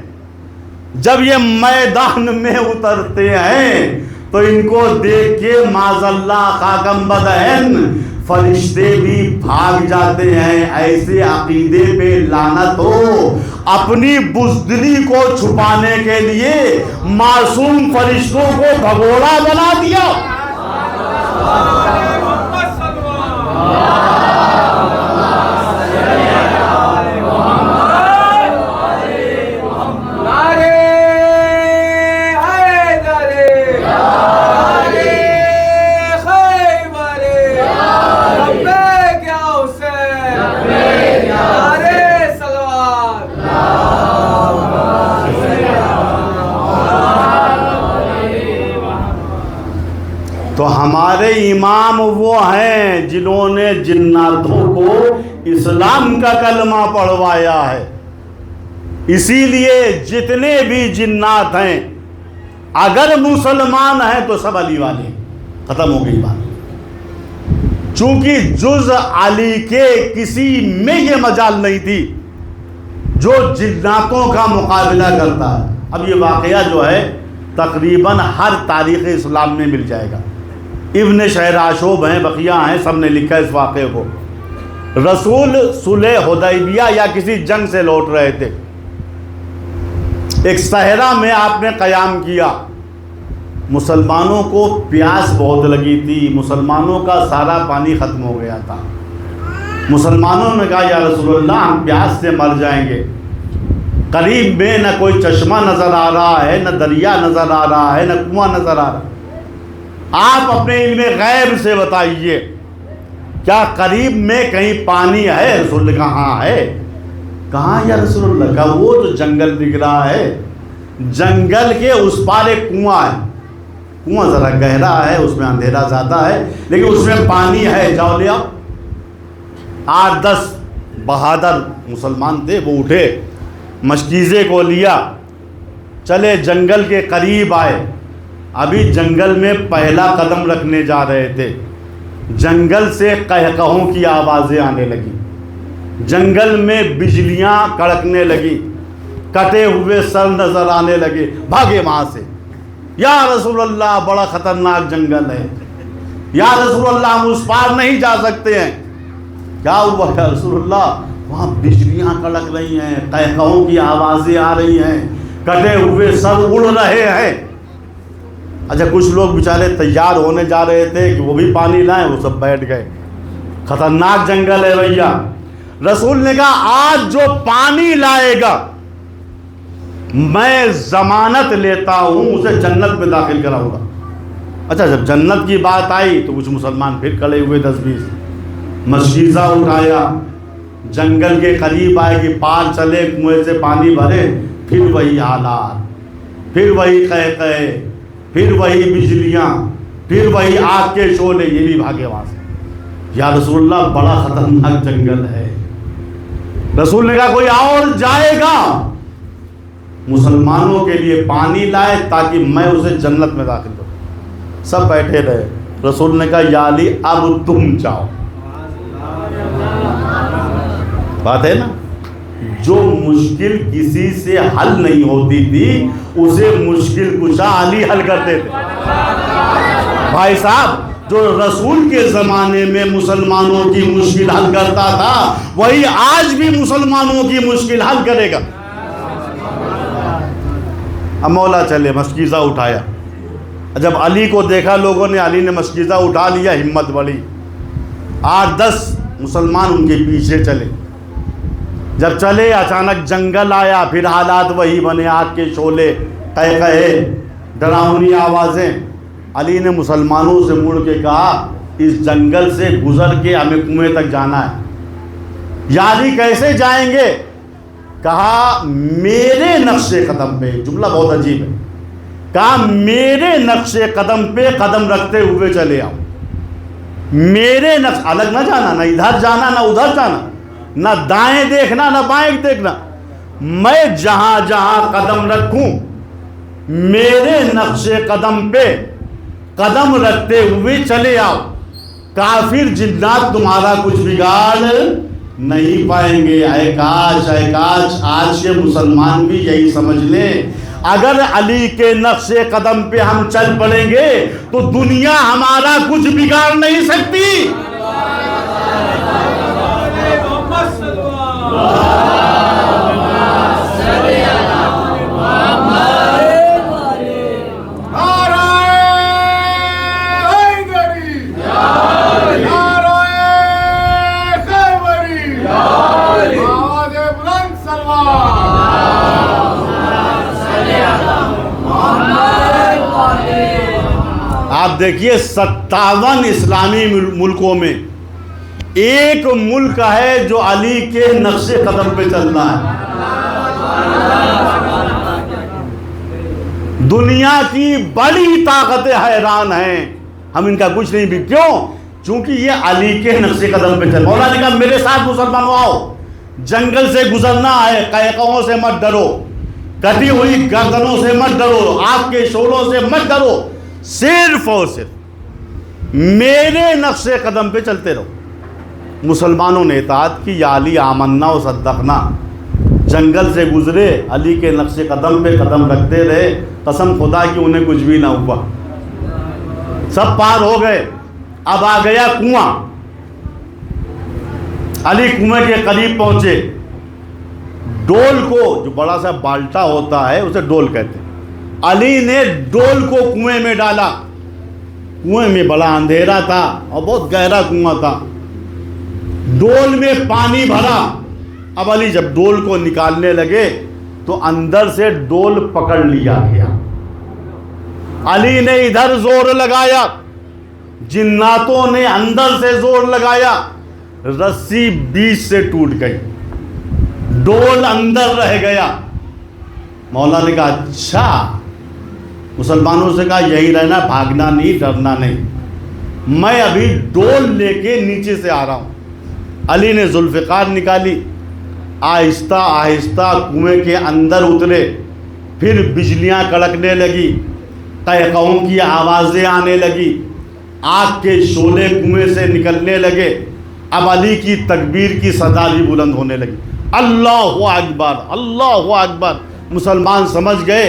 جب یہ میدان میں اترتے ہیں تو ان کو دیکھ کے معاذ اللہ خاکم بدہن فرشتے بھی بھاگ جاتے ہیں۔ ایسے عقیدے پہ لعنت ہو، اپنی بزدلی کو چھپانے کے لیے معصوم فرشتوں کو بھگوڑا بنا دیا۔ تو ہمارے امام وہ ہیں جنہوں نے جناتوں کو اسلام کا کلمہ پڑھوایا ہے۔ اسی لیے جتنے بھی جنات ہیں اگر مسلمان ہیں تو سب علی والے، ختم ہو گئی بات۔ چونکہ جز علی کے کسی میں یہ مجال نہیں تھی جو جناتوں کا مقابلہ کرتا ہے۔ اب یہ واقعہ جو ہے تقریباً ہر تاریخ اسلام میں مل جائے گا۔ ابن شہراشوب ہیں، بقیہ ہیں، سب نے لکھا اس واقعے کو۔ رسول صلح حدیبیہ یا کسی جنگ سے لوٹ رہے تھے، ایک صحرا میں آپ نے قیام کیا۔ مسلمانوں کو پیاس بہت لگی تھی، مسلمانوں کا سارا پانی ختم ہو گیا تھا۔ مسلمانوں نے کہا یا رسول اللہ ہم پیاس سے مر جائیں گے۔ قریب میں نہ کوئی چشمہ نظر آ رہا ہے، نہ دریا نظر آ رہا ہے، نہ کنواں نظر آ رہا ہے۔ آپ اپنے علم غیب سے بتائیے کیا قریب میں کہیں پانی ہے؟ رسول نے کہا ہاں ہے۔ کہاں یا رسول اللہ؟ کہا وہ جو جنگل دکھ رہا ہے، جنگل کے اس پار ایک کنواں ہے، کنواں ذرا گہرا ہے، اس میں اندھیرا زیادہ ہے لیکن اس میں پانی ہے، جاؤ لے آؤ۔ 8-10 بہادر مسلمان تھے، وہ اٹھے، مشکیزے کو لیا، چلے جنگل کے قریب آئے۔ ابھی جنگل میں پہلا قدم رکھنے جا رہے تھے، جنگل سے قہقہوں کی آوازیں آنے لگی، جنگل میں بجلیاں کڑکنے لگی، کٹے ہوئے سر نظر آنے لگے، بھاگے وہاں سے۔ یا رسول اللہ بڑا خطرناک جنگل ہے، یا رسول اللہ ہم اس پار نہیں جا سکتے ہیں۔ کیا ہوا یا رسول اللہ؟ وہاں بجلیاں کڑک رہی ہیں، قہقہوں کی آوازیں آ رہی ہیں، کٹے ہوئے سر اڑ رہے ہیں۔ اچھا کچھ لوگ بیچارے تیار ہونے جا رہے تھے کہ وہ بھی پانی لائیں، وہ سب بیٹھ گئے۔ خطرناک جنگل ہے بھیا۔ رسول نے کہا آج جو پانی لائے گا میں ضمانت لیتا ہوں اسے جنت میں داخل کراؤں گا۔ اچھا جب جنت کی بات آئی تو کچھ مسلمان پھر کھڑے ہوئے 10-20، مشکیزہ اٹھایا، جنگل کے قریب آئے کہ پار چلے، کنویں سے پانی بھرے، پھر وہی حالات، پھر وہی قہقہے، پھر وہی بجلیاں، پھر وہی آگ کے شعلے، یہ بھی بھاگے وہاں سے۔ یا رسول اللہ بڑا خطرناک جنگل ہے۔ رسول نے کہا کوئی اور جائے گا مسلمانوں کے لیے پانی لائے تاکہ میں اسے جنت میں داخل کروں۔ سب بیٹھے رہے۔ رسول نے کہا یا علی اب تم جاؤ۔ بات ہے نا، جو مشکل کسی سے حل نہیں ہوتی تھی اسے مشکل کشا علی حل کرتے تھے۔ بھائی صاحب جو رسول کے زمانے میں مسلمانوں کی مشکل حل کرتا تھا وہی آج بھی مسلمانوں کی مشکل حل کرے گا۔ اب مولا چلے، مشکیزہ اٹھایا۔ جب علی کو دیکھا لوگوں نے، علی نے مشکیزہ اٹھا لیا، ہمت بڑھی، 8-10 مسلمان ان کے پیچھے چلے۔ جب چلے اچانک جنگل آیا، پھر حالات وہی بنے، آگ کے شعلے، قہقہے، ڈراؤنی آوازیں۔ علی نے مسلمانوں سے مڑ کے کہا اس جنگل سے گزر کے ہمیں کنویں تک جانا ہے۔ یا علی کیسے جائیں گے؟ کہا میرے نقش قدم پہ، جملہ بہت عجیب ہے، کہا میرے نقش قدم پہ قدم رکھتے ہوئے چلے آؤ۔ میرے نقش، الگ نہ جانا، نہ ادھر جانا نہ ادھر جانا، نہ دائیں دیکھنا نہ بائیں دیکھنا، میں جہاں جہاں قدم رکھوں میرے نقش قدم پہ قدم رکھتے ہوئے چلے آؤ، کافر جنات تمہارا کچھ بگاڑ نہیں پائیں گے۔ اے کاش آج کے مسلمان بھی یہی سمجھ لیں، اگر علی کے نقش قدم پہ ہم چل پڑیں گے تو دنیا ہمارا کچھ بگاڑ نہیں سکتی۔ آپ دیکھیے 57 اسلامی ملکوں میں ایک ملک ہے جو علی کے نقش قدم پہ چلنا ہے۔ دنیا کی بڑی طاقتیں حیران ہیں، ہم ان کا کچھ نہیں بھی، کیوں؟ چونکہ یہ علی کے نقش قدم پہ چل۔ مولا نے کہا میرے ساتھ مسلمانوں آؤ، جنگل سے گزرنا ہے، قہقہوں سے مت ڈرو، کٹی ہوئی گردنوں سے مت ڈرو، آگ کے شعلوں سے مت ڈرو، صرف اور صرف میرے نقش قدم پہ چلتے رہو۔ مسلمانوں نے اطاعت کی، یا علی آمنا و صدقنا، جنگل سے گزرے، علی کے نقش قدم پہ قدم رکھتے رہے، قسم خدا کی انہیں کچھ بھی نہ ہوا، سب پار ہو گئے۔ اب آ گیا کنواں، علی کنویں کے قریب پہنچے، ڈول کو، جو بڑا سا بالٹا ہوتا ہے اسے ڈول کہتے ہیں، علی نے ڈول کو کنویں میں ڈالا۔ کنویں میں بڑا اندھیرا تھا اور بہت گہرا کنواں تھا، ڈول میں پانی بھرا۔ اب علی جب ڈول کو نکالنے لگے تو اندر سے ڈول پکڑ لیا گیا۔ علی نے ادھر زور لگایا، جناتوں نے اندر سے زور لگایا، رسی بیچ سے ٹوٹ گئی، ڈول اندر رہ گیا۔ مولا نے کہا اچھا، مسلمانوں سے کہا یہی رہنا، بھاگنا نہیں، ڈرنا نہیں، میں ابھی ڈول لے کے نیچے سے آ رہا ہوں۔ علی نے ذوالفقار نکالی، آہستہ آہستہ کنویں کے اندر اترے، پھر بجلیاں کڑکنے لگی، قہقہوں کی آوازیں آنے لگی، آگ کے شعلے کنویں سے نکلنے لگے، اب علی کی تکبیر کی صدا بھی بلند ہونے لگی، اللہ اکبر اللہ اکبر۔ مسلمان سمجھ گئے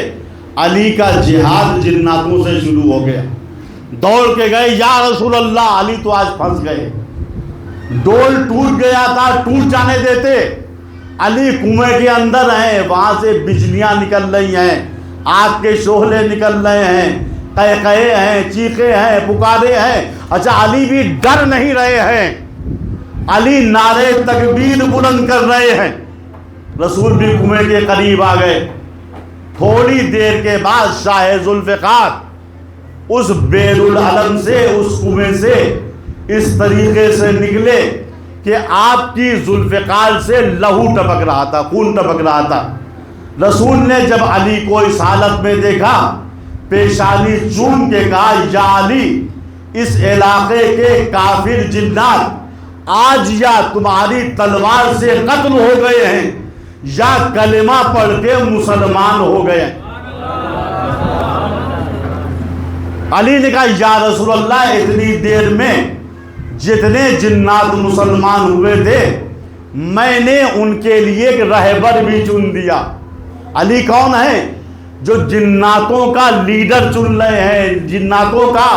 علی کا جہاد جناتوں سے شروع ہو گیا، دوڑ کے گئے، یا رسول اللہ علی تو آج پھنس گئے، ڈول ٹوٹ گیا تھا، ٹوٹ جانے دیتے، علی کنویں کے اندر ہیں، وہاں سے بجلیاں نکل رہی ہیں، آگ کے شعلے نکل رہے ہیں، قہقہے ہیں، چیخے ہیں، پکارے ہیں، اچھا علی بھی ڈر نہیں رہے ہیں، علی نعرے تکبیر بلند کر رہے ہیں، رسول بھی کنویں کے قریب آ گئے۔ تھوڑی دیر کے بعد شاہ ذوالفقار اس بیر العلم سے، اس کنویں سے اس طریقے سے نکلے کہ آپ کی ذوالفقار سے لہو ٹپک رہا تھا، خون ٹپک رہا تھا۔ رسول نے جب علی کو اس حالت میں دیکھا، پیشانی چوم کے کہا، یا علی، اس علاقے کے کافر جنات آج یا تمہاری تلوار سے قتل ہو گئے ہیں یا کلمہ پڑھ کے مسلمان ہو گئے ہیں۔ علی نے کہا، یا رسول اللہ، اتنی دیر میں جتنے جنات مسلمان ہوئے تھے میں نے ان کے لیے ایک رہبر بھی چن دیا۔ علی کون ہے؟ جو جناتوں کا لیڈر چن رہے ہیں، جناتوں کا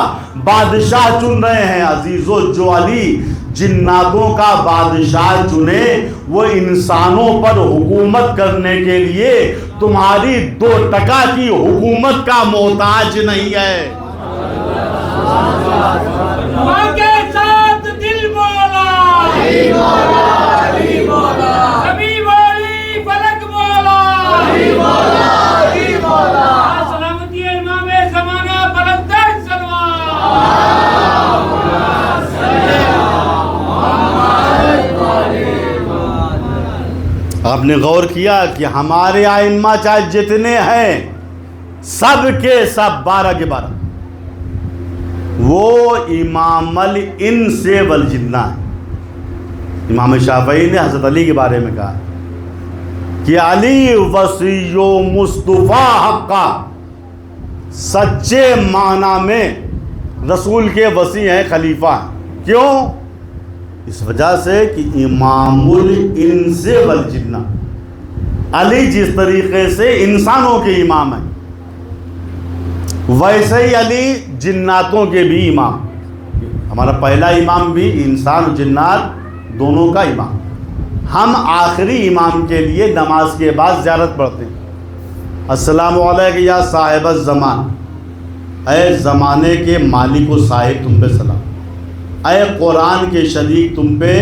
بادشاہ چن رہے ہیں۔ عزیزو، جو علی جناتوں کا بادشاہ چنے وہ انسانوں پر حکومت کرنے کے لیے تمہاری 2% کی حکومت کا محتاج نہیں ہے۔ آپ نے غور کیا کہ ہمارے ائمہ چاہے جتنے ہیں سب کے سب 12 کے 12 وہ امام الانس والجنہ ہیں۔ امام شافعی نے حضرت علی کے بارے میں کہا کہ علی وصی و مصطفیٰ حقا، سچے معنی میں رسول کے وصی ہیں، خلیفہ ہیں۔ کیوں؟ اس وجہ سے کہ امام الانس والجنہ، علی جس طریقے سے انسانوں کے امام ہیں ویسے ہی علی جناتوں کے بھی امام۔ ہمارا پہلا امام بھی انسان و جنات دونوں کا امام۔ ہم آخری امام کے لیے نماز کے بعد زیارت پڑھتے ہیں، السلام علیکم یا صاحب الزمان، اے زمانے کے مالک و صاحب تم پہ سلام، اے قرآن کے شریک تم پہ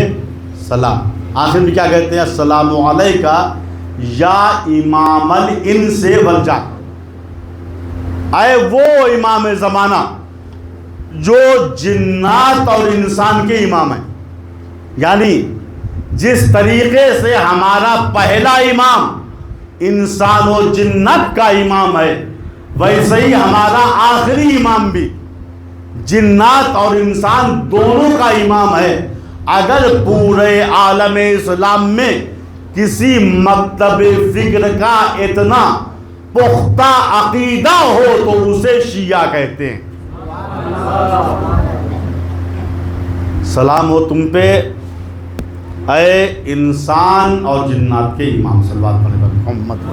سلام۔ آخر میں کیا کہتے ہیں؟ السلام علیکہ یا امام الانس والجن، اے وہ امام زمانہ جو جنات اور انسان کے امام ہیں۔ یعنی جس طریقے سے ہمارا پہلا امام انسان و جنت کا امام ہے ویسے ہی ہمارا آخری امام بھی جنات اور انسان دونوں کا امام ہے۔ اگر پورے عالم اسلام میں کسی مکتب فکر کا اتنا پختہ عقیدہ ہو تو اسے شیعہ کہتے ہیں۔ سلام ہو تم پہ اے انسان اور جنات کے امام، صلوات علی محمد۔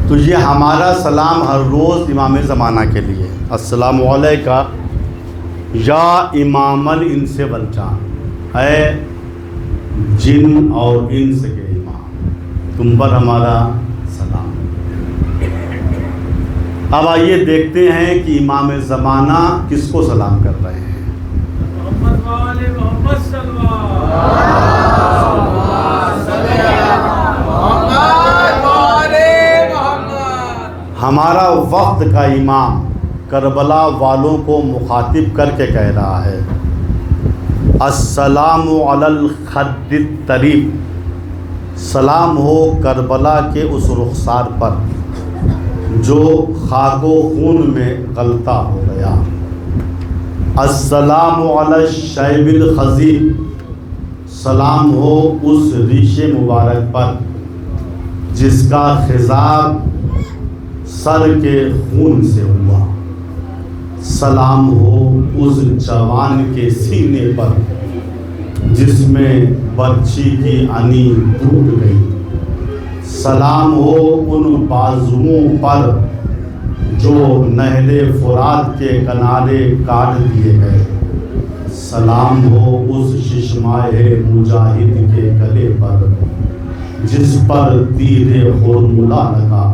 تو یہ ہمارا سلام ہر روز امام زمانہ کے لیے، السلام علیکہ یا امام الانس والجن، اے جن اور انس کے امام، تم پر ہمارا سلام۔ اب آئیے دیکھتے ہیں کہ امام زمانہ کس کو سلام کر رہے ہیں۔ ہمارا وقت کا امام کربلا والوں کو مخاطب کر کے کہہ رہا ہے السلام علی الخد الطریب، سلام ہو کربلا کے اس رخسار پر جو خاک و خون میں غلطہ ہو گیا۔ السلام علی الشیب الخضیب، سلام ہو اس ریش مبارک پر جس کا خضاب سر کے خون سے ہوا۔ سلام ہو اس جوان کے سینے پر جس میں برچھی کی انی ٹوٹ گئی۔ سلام ہو ان بازوؤں پر جو نہر فرات کے کنارے کاٹ دیے گئے۔ سلام ہو اس ششمائے مجاہد کے گلے پر جس پر تیر ہرملہ لگا۔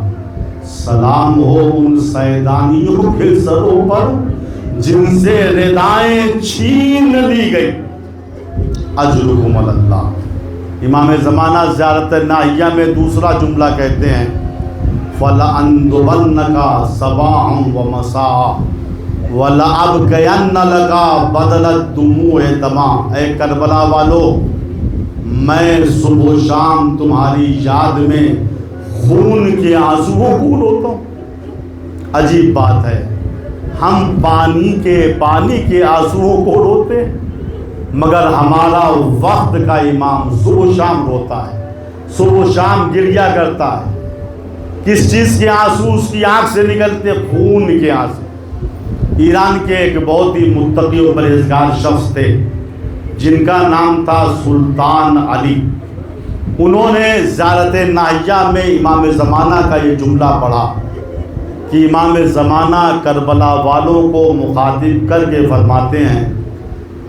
سلام ہو ان سیدانیوں کے سروں پر جن سے ردائیں چھین لی گئی۔ اجرکم اللہ۔ امام زمانہ زیارت ناہیہ میں دوسرا جملہ کہتے ہیں فَلَأَنْدُبَنَّكَ صَبَاحًا وَمَسَاءً وَلَأَبْكَيَنَّ لَكَ بَدَلَ الدُّمُوعِ دَمًا۔ اے کربلا والو، میں صبح و شام تمہاری یاد میں خون کے آنسوؤں کو روتا ہوں۔ عجیب بات ہے، ہم پانی کے آنسوؤں کو روتے ہیں، مگر ہمارا وقت کا امام صبح و شام روتا ہے، صبح و شام گریہ کرتا ہے۔ کس چیز کے آنسو اس کی آنکھ سے نکلتے؟ خون کے آنسو۔ ایران کے ایک بہت ہی متقی و پرہیزگار شخص تھے جن کا نام تھا سلطان علی۔ انہوں نے زیارت ناہیہ میں امام زمانہ کا یہ جملہ پڑھا کہ امام زمانہ کربلا والوں کو مخاطب کر کے فرماتے ہیں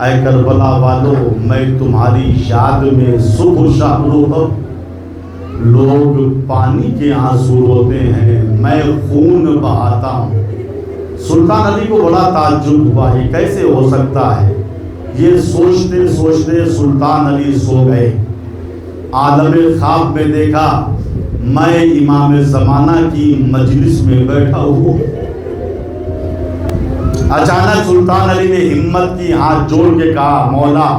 اے کربلا والو، میں تمہاری یاد میں صبح و شام روتا ہوں۔ لوگ پانی کے آنسو روتے ہیں، میں خون بہاتا ہوں۔ سلطان علی کو بڑا تعجب ہوا، یہ کیسے ہو سکتا ہے؟ یہ سوچتے سوچتے سلطان علی سو گئے۔ عالم خواب میں دیکھا میں امام زمانہ کی مجلس میں بیٹھا ہوں۔ اچانک سلطان علی نے ہمت کی، ہاتھ جوڑ کے کہا مولا،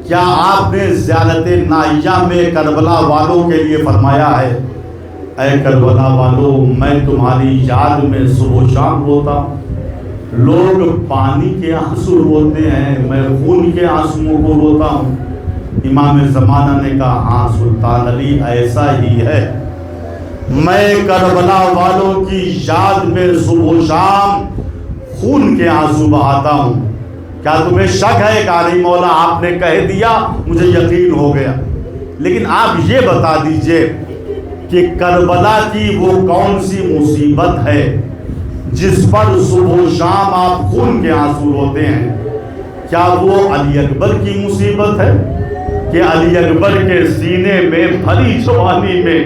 کیا آپ نے زیارت ناہیہ میں کربلا والوں کے لیے فرمایا ہے اے کربلا والو، میں تمہاری یاد میں صبح و شام روتا ہوں۔ لوگ پانی کے آنسو روتے ہیں، میں خون کے آنسوؤں کو روتا ہوں۔ امام زمانہ نے کہا ہاں سلطان علی، ایسا ہی ہے، میں کربلا والوں کی یاد میں صبح و شام خون کے آنسو بہاتا ہوں۔ کیا تمہیں شک ہے؟ کہا نہیں مولا، آپ نے کہہ دیا، مجھے یقین ہو گیا، لیکن آپ یہ بتا دیجئے کہ کربلا کی وہ کون سی مصیبت ہے جس پر صبح و شام آپ خون کے آنسو روتے ہیں؟ کیا وہ علی اکبر کی مصیبت ہے کہ علی اکبر کے سینے میں بھری جوانی میں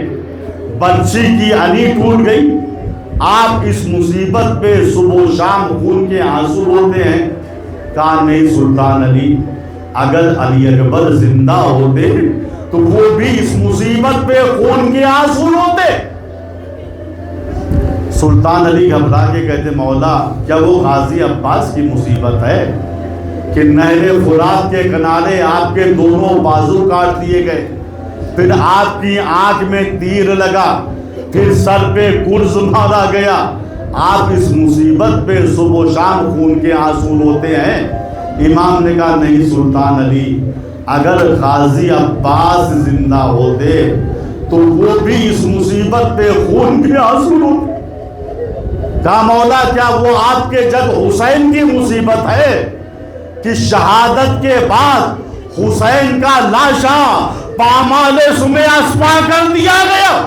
برچھی کی انی ٹوٹ گئی؟ آپ اس مصیبت پہ صبح و شام خون کے آنسو روتے ہیں؟ کہا نہیں سلطان علی، اگر علی اکبر زندہ ہوتے تو وہ بھی اس مصیبت پہ خون کے آنسو روتے۔ سلطان علی گھبرا کے کہتے مولا، کیا وہ غازی عباس کی مصیبت ہے کہ نہر فرات کے کنارے آپ کے دونوں بازو کاٹ دیے گئے، پھر آپ کی آنکھ میں تیر لگا، پھر سر پہ گرز مارا گیا، آپ اس مصیبت پہ صبح و شام خون کے آنسو روتے ہیں؟ امام نے کہا نہیں سلطان علی، اگر غازی عباس زندہ ہوتے تو وہ بھی اس مصیبت پہ خون کے آنسو روتے۔ کہا مولا، کیا وہ آپ کے جد حسین کی مصیبت ہے کہ شہادت کے بعد حسین کا لاشا پامال سمے اسپا کر دیا گیا؟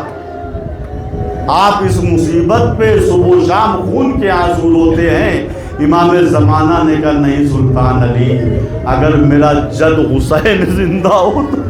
آپ اس مصیبت پہ صبح و شام خون کے آنسو روتے ہیں؟ امام زمانہ نے کہا نہیں سلطان علی، اگر میرا جد حسین زندہ ہوتا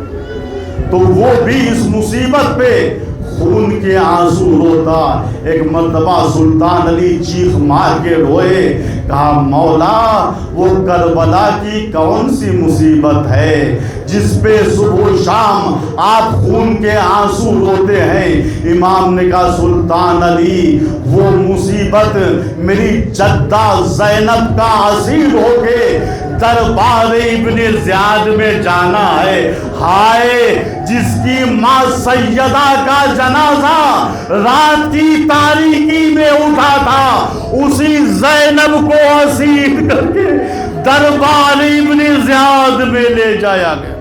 تو وہ بھی اس مصیبت پہ خون کے آنسو روتا۔ ایک مرتبہ سلطان علی چیخ مار کے روئے، کہا مولا، وہ کربلا کی کون سی مصیبت ہے جس پہ صبح و شام آپ خون کے آنسو روتے ہیں؟ امام نے کہا سلطان علی، وہ مصیبت میری جدہ زینب کا اسیر ہو کے دربار ابن زیاد میں جانا ہے۔ ہائے جس کی ماں سیدہ کا جنازہ رات کی تاریکی میں اٹھا تھا، اسی زینب کو اسیر کر کے دربار ابن زیاد میں لے جایا گیا۔